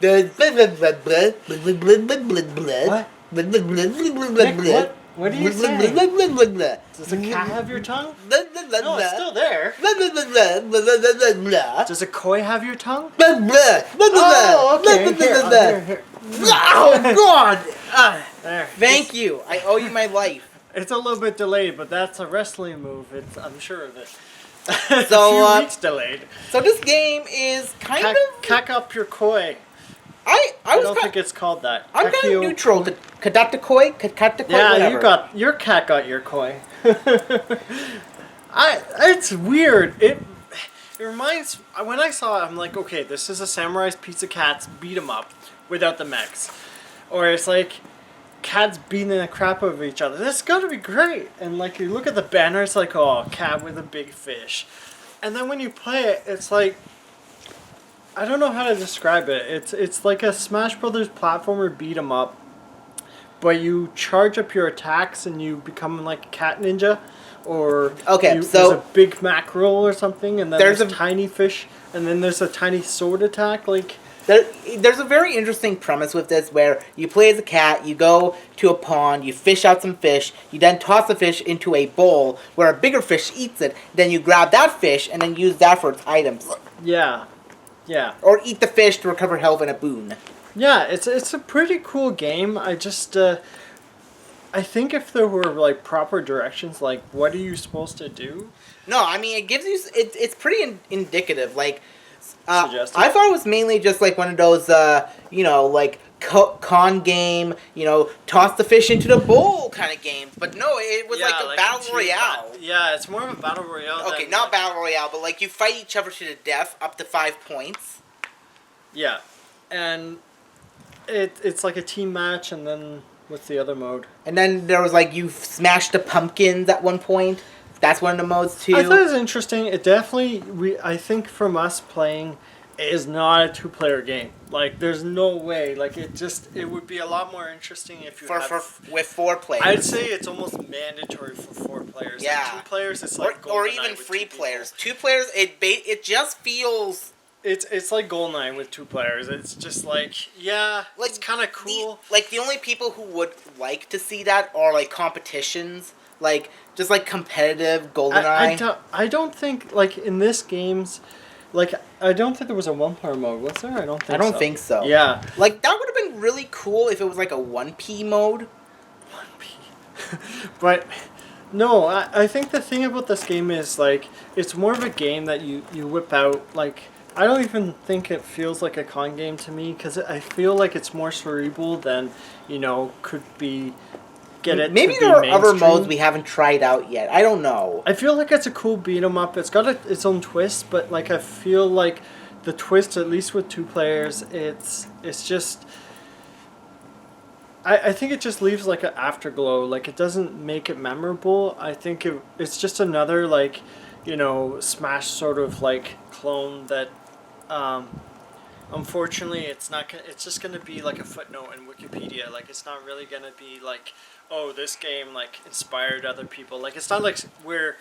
What? Nick, what are you saying? Does a cat have your tongue? No, it's still there. Does a koi have your tongue? Oh, okay. Here. Oh, God! There. Thank you. I owe you my life. It's a little bit delayed, but that's a wrestling move. I'm sure of it. It's So, a few weeks delayed. So this game is kind of... Cack up your koi. I don't think it's called that. I'm kind of neutral. Kakatte Koi, yeah, whatever. Your cat got your koi. It's weird. It reminds, when I saw it, I'm like, okay, this is a Samurai's Pizza Cats beat 'em up without the mechs, or it's like cats beating the crap out of each other. That's gotta be great. And like you look at the banner, it's like, oh, cat with a big fish, and then when you play it, it's like, I don't know how to describe it. It's like a Smash Brothers platformer beat 'em up, but you charge up your attacks and you become like a cat ninja, or there's a big mackerel or something, and then there's a tiny fish, and then there's a tiny sword attack. Like there's a very interesting premise with this where you play as a cat, you go to a pond, you fish out some fish, you then toss the fish into a bowl where a bigger fish eats it, then you grab that fish and then use that for its items. Yeah. Yeah. Or eat the fish to recover health and a boon. Yeah, it's a pretty cool game. I just I think if there were like proper directions, like what are you supposed to do? No, I mean it gives you it's pretty indicative. Like I thought it was mainly just like one of those like con game, toss the fish into the bowl kind of games. But no, it was like a battle royale. Yeah, it's more of a battle royale. Okay, not battle royale, but like you fight each other to the death up to 5 points. Yeah, and it's like a team match, and then what's the other mode? And then there was like you smashed the pumpkins at one point. That's one of the modes too. I thought it was interesting. It definitely, I think from us playing, it is not a 2-player game. Like, there's no way. Like, it would be a lot more interesting if you with 4 players. I'd say it's almost mandatory for 4 players. Yeah. Like 2 players, it's like or even 3 players. 2 players, it just feels. It's like GoldenEye with 2 players. It's just like, yeah, like, it's kind of cool. The only people who would like to see that are like competitions. Like, just like competitive GoldenEye. I don't think, like, in this games, like, I don't think there was a 1-player mode, was there? I don't think so. Yeah. Like, that would have been really cool if it was like a 1P mode. 1P. But, no, I think the thing about this game is, like, it's more of a game that you whip out, like, I don't even think it feels like a con game to me, because I feel like it's more cerebral than, could be... Maybe there are other modes we haven't tried out yet. I don't know. I feel like it's a cool beat 'em up. It's got its own twist, but like I feel like the twist, at least with 2 players, it's just. I think it just leaves like an afterglow. Like it doesn't make it memorable. I think it's just another like, Smash sort of like clone that. Unfortunately, it's not. It's just gonna be like a footnote in Wikipedia. Like it's not really gonna be like, oh, this game like inspired other people. Like it's not like where,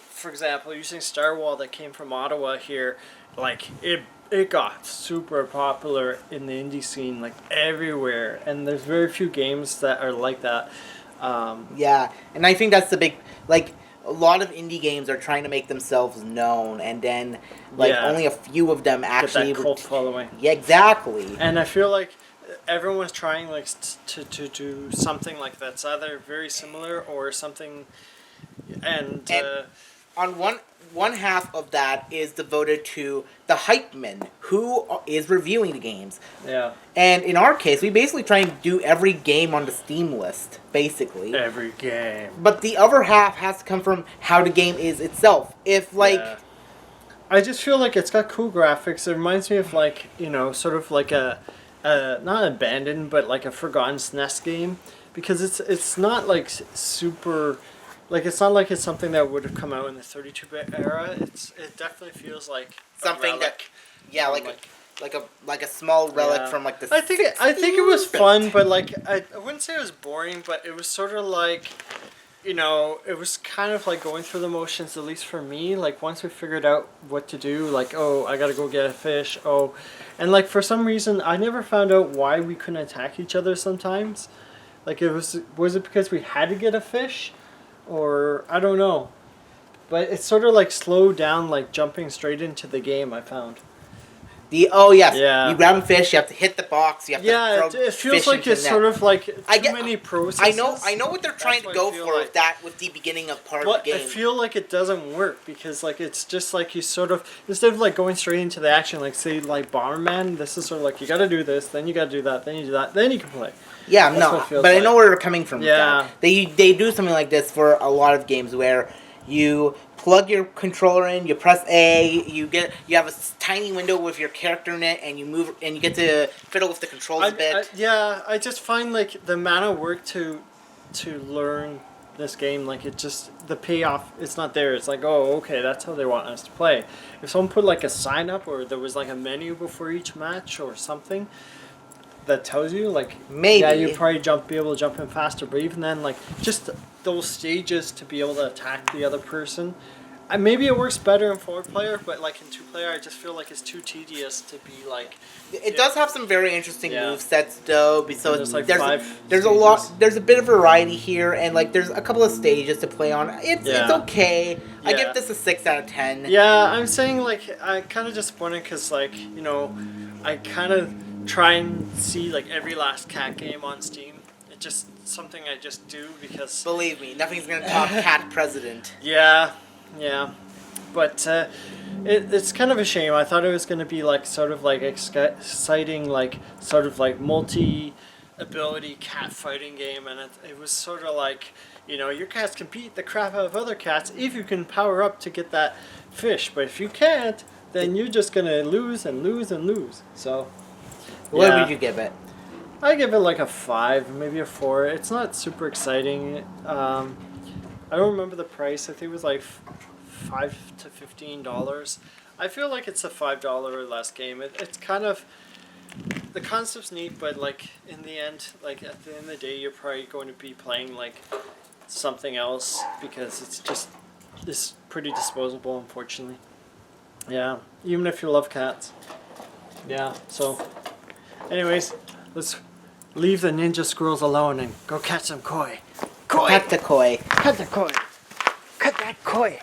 for example, using Star Wall that came from Ottawa here, like it got super popular in the indie scene like everywhere, and there's very few games that are like that. Yeah, and I think that's the big like. A lot of indie games are trying to make themselves known, and then only a few of them actually get that cult following. Yeah, exactly. And I feel like everyone's trying like to do something like that's either very similar or something. And on one half of that is devoted to the hype men who is reviewing the games. Yeah. And in our case, we basically try and do every game on the Steam list, basically. Every game. But the other half has to come from how the game is itself. If like. Yeah. I just feel like it's got cool graphics. It reminds me of like, sort of like a not abandoned, but like a forgotten SNES game, because it's not like super. Like it's not like it's something that would have come out in the 32-bit era. It definitely feels like something that, yeah, like a small relic from like the. I think it was fun, but like I wouldn't say it was boring, but it was sort of like, you know, it was kind of like going through the motions, at least for me. Like, once we figured out what to do, like, oh, I gotta go get a fish, oh. And, like, for some reason, I never found out why we couldn't attack each other sometimes. Like, was it because we had to get a fish? Or, I don't know. But it's sort of, like, slowed down, like, jumping straight into the game, I found. Yes. Yeah. You grab a fish, you have to hit the box, you have to throw it feels fish like into it's the net. sort of like many processes. I know what they're trying to go for with the beginning of part of the game. I feel like it doesn't work because like it's just like you sort of instead of like going straight into the action, like say like Bomberman, this is sort of like you got to do this, then you got to do that, then you do that, then you can play. Yeah, I know where they're coming from. Yeah, they do something like this for a lot of games where you plug your controller in, you press A, you have a tiny window with your character in it, and you move, and you get to fiddle with the controls a bit. I just find like the amount of work to learn this game, like it just the payoff, it's not there. It's like, oh, okay, that's how they want us to play. If someone put like a sign up or there was like a menu before each match or something that tells you like maybe you'd probably be able to jump in faster. But even then, like just those stages to be able to attack the other person. Maybe it works better in 4-player, but like in 2-player, I just feel like it's too tedious to be like. It does have some very interesting movesets though. So there's like there's a lot. There's a bit of variety here, and like there's a couple of stages to play on. It's okay. I give this a 6 out of 10. Yeah, I'm saying like I kind of disappointed because like you know, I kind of try and see like every last cat game on Steam. It's just something I just do because. Believe me, nothing's gonna top Cat President. Yeah. Yeah, but it's kind of a shame. I thought it was going to be like sort of like exciting, like sort of like multi-ability cat fighting game, and it was sort of like, you know, your cats can beat the crap out of other cats if you can power up to get that fish, but if you can't, then you're just going to lose and lose and lose. So, what would you give it? I give it like a 5, maybe a 4. It's not super exciting. I don't remember the price. I think it was like $5 to $15. I feel like it's a $5 or less game. It's kind of the concept's neat, but like in the end, like at the end of the day, you're probably going to be playing like something else because it's pretty disposable, unfortunately. Yeah, even if you love cats. Yeah. So, anyways, let's leave the ninja squirrels alone and go catch some koi. Koi. Kakatte Koi. Kakatte Koi. Cut that koi.